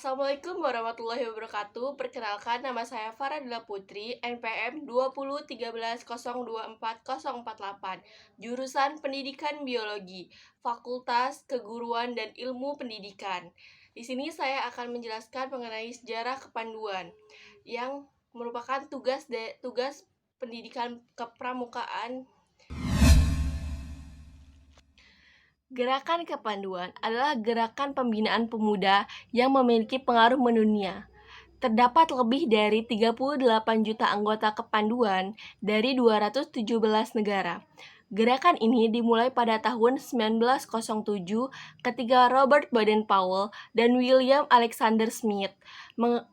Assalamualaikum warahmatullahi wabarakatuh. Perkenalkan, nama saya Faradila Putri, NPM 2013024048, jurusan Pendidikan Biologi, Fakultas Keguruan dan Ilmu Pendidikan. Di sini saya akan menjelaskan mengenai sejarah kepanduan yang merupakan tugas pendidikan kepramukaan. Gerakan Kepanduan adalah gerakan pembinaan pemuda yang memiliki pengaruh mendunia. Terdapat lebih dari 38 juta anggota kepanduan dari 217 negara. Gerakan ini dimulai pada tahun 1907 ketika Robert Baden-Powell dan William Alexander Smith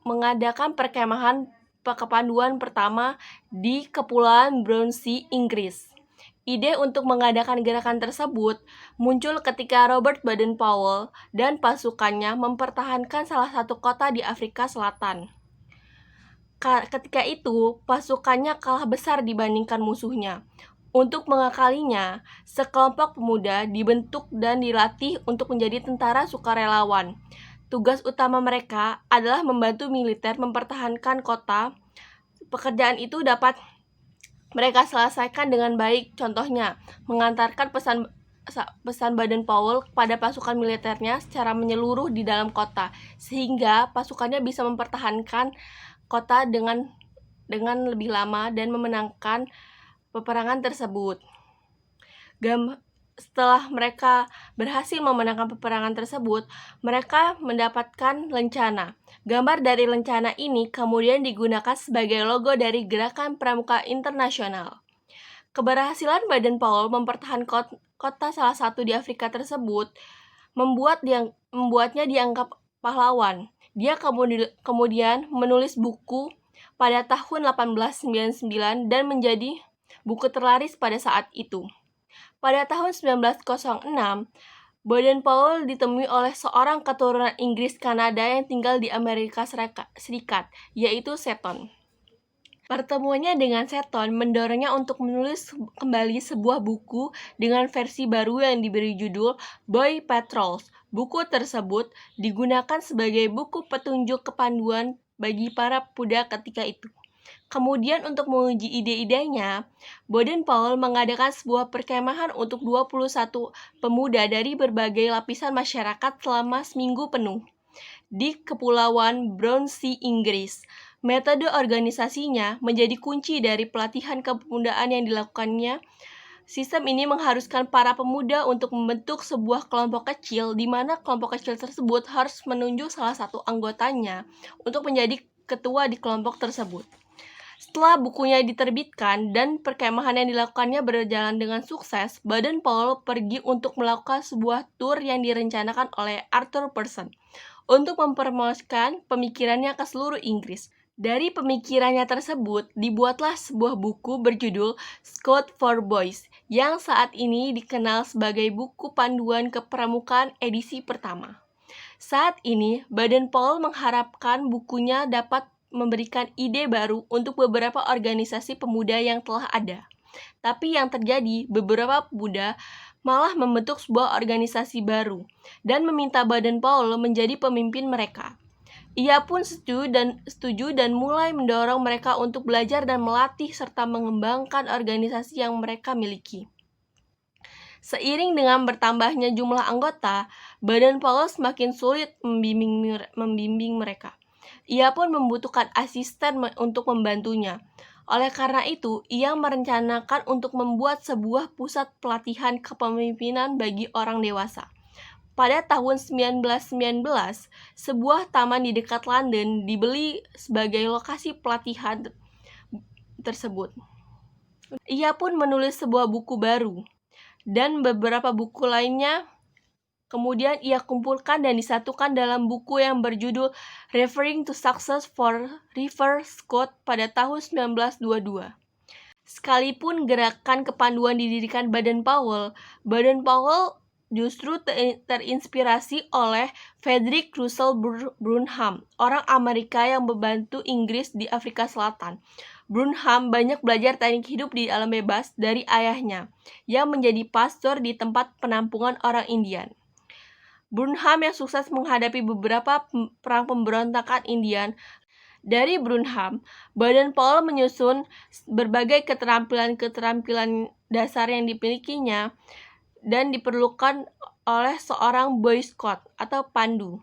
mengadakan perkemahan kepanduan pertama di Kepulauan Brownsea, Inggris. Ide untuk mengadakan gerakan tersebut muncul ketika Robert Baden-Powell dan pasukannya mempertahankan salah satu kota di Afrika Selatan. Ketika itu, pasukannya kalah besar dibandingkan musuhnya. Untuk mengakalinya, sekelompok pemuda dibentuk dan dilatih untuk menjadi tentara sukarelawan. Tugas utama mereka adalah membantu militer mempertahankan kota. Pekerjaan itu dapat mereka selesaikan dengan baik, contohnya mengantarkan pesan Baden-Powell kepada pasukan militernya secara menyeluruh di dalam kota, sehingga pasukannya bisa mempertahankan kota dengan lebih lama dan memenangkan peperangan tersebut. Setelah mereka berhasil memenangkan peperangan tersebut, mereka mendapatkan lencana. Gambar dari lencana ini kemudian digunakan sebagai logo dari Gerakan Pramuka Internasional. Keberhasilan Baden-Powell mempertahankan kota salah satu di Afrika tersebut membuatnya dianggap pahlawan. Dia kemudian menulis buku pada tahun 1899 dan menjadi buku terlaris pada saat itu. Pada tahun 1906, Baden-Powell ditemui oleh seorang keturunan Inggris Kanada yang tinggal di Amerika Serikat, yaitu Seton. Pertemuannya dengan Seton mendorongnya untuk menulis kembali sebuah buku dengan versi baru yang diberi judul Boy Patrols. Buku tersebut digunakan sebagai buku petunjuk kepanduan bagi para pemuda ketika itu. Kemudian untuk menguji ide-idenya, Baden-Powell mengadakan sebuah perkemahan untuk 21 pemuda dari berbagai lapisan masyarakat selama seminggu penuh di Kepulauan Brownsea, Inggris. Metode organisasinya menjadi kunci dari pelatihan kepemudaan yang dilakukannya. Sistem ini mengharuskan para pemuda untuk membentuk sebuah kelompok kecil, di mana kelompok kecil tersebut harus menunjuk salah satu anggotanya untuk menjadi ketua di kelompok tersebut. Setelah bukunya diterbitkan dan perkemahan yang dilakukannya berjalan dengan sukses, Baden-Powell pergi untuk melakukan sebuah tur yang direncanakan oleh Arthur Person untuk mempromosikan pemikirannya ke seluruh Inggris. Dari pemikirannya tersebut, dibuatlah sebuah buku berjudul Scout for Boys, yang saat ini dikenal sebagai buku panduan kepramukaan edisi pertama. Saat ini, Baden-Powell mengharapkan bukunya dapat memberikan ide baru untuk beberapa organisasi pemuda yang telah ada. Tapi yang terjadi, beberapa pemuda malah membentuk sebuah organisasi baru dan meminta Baden-Powell menjadi pemimpin mereka. Ia pun setuju dan mulai mendorong mereka untuk belajar dan melatih serta mengembangkan organisasi yang mereka miliki. Seiring dengan bertambahnya jumlah anggota, Baden-Powell semakin sulit membimbing mereka. Ia pun membutuhkan asisten untuk membantunya. Oleh karena itu, ia merencanakan untuk membuat sebuah pusat pelatihan kepemimpinan bagi orang dewasa. Pada tahun 1919, sebuah taman di dekat London dibeli sebagai lokasi pelatihan tersebut. Ia pun menulis sebuah buku baru, dan beberapa buku lainnya kemudian ia kumpulkan dan disatukan dalam buku yang berjudul Referring to Success for River Scott pada tahun 1922. Sekalipun gerakan kepanduan didirikan Baden-Powell justru terinspirasi oleh Frederick Russell Brunham, orang Amerika yang membantu Inggris di Afrika Selatan. Brunham banyak belajar teknik hidup di alam bebas dari ayahnya, yang menjadi pastor di tempat penampungan orang Indian. Burnham yang sukses menghadapi beberapa perang pemberontakan Indian. Dari Burnham, Baden-Powell menyusun berbagai keterampilan-keterampilan dasar yang dimilikinya dan diperlukan oleh seorang Boy Scout atau pandu,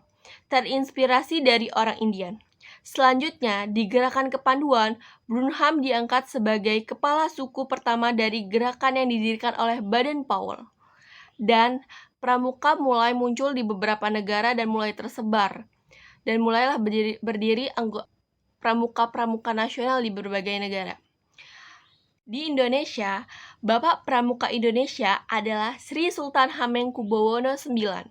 terinspirasi dari orang Indian. Selanjutnya, di gerakan kepanduan, Burnham diangkat sebagai kepala suku pertama dari gerakan yang didirikan oleh Baden-Powell. Dan pramuka mulai muncul di beberapa negara dan mulai tersebar. Dan mulailah berdiri pramuka-pramuka nasional di berbagai negara. Di Indonesia, Bapak Pramuka Indonesia adalah Sri Sultan Hamengkubuwono IX.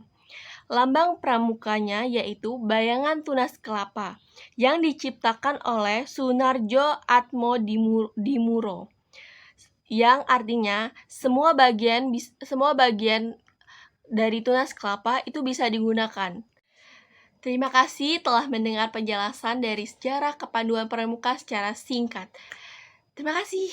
Lambang pramukanya yaitu bayangan tunas kelapa yang diciptakan oleh Sunarjo Atmodimuro, yang artinya semua bagian dari tunas kelapa itu bisa digunakan. Terima kasih telah mendengar penjelasan dari sejarah kepanduan pramuka secara singkat. Terima kasih.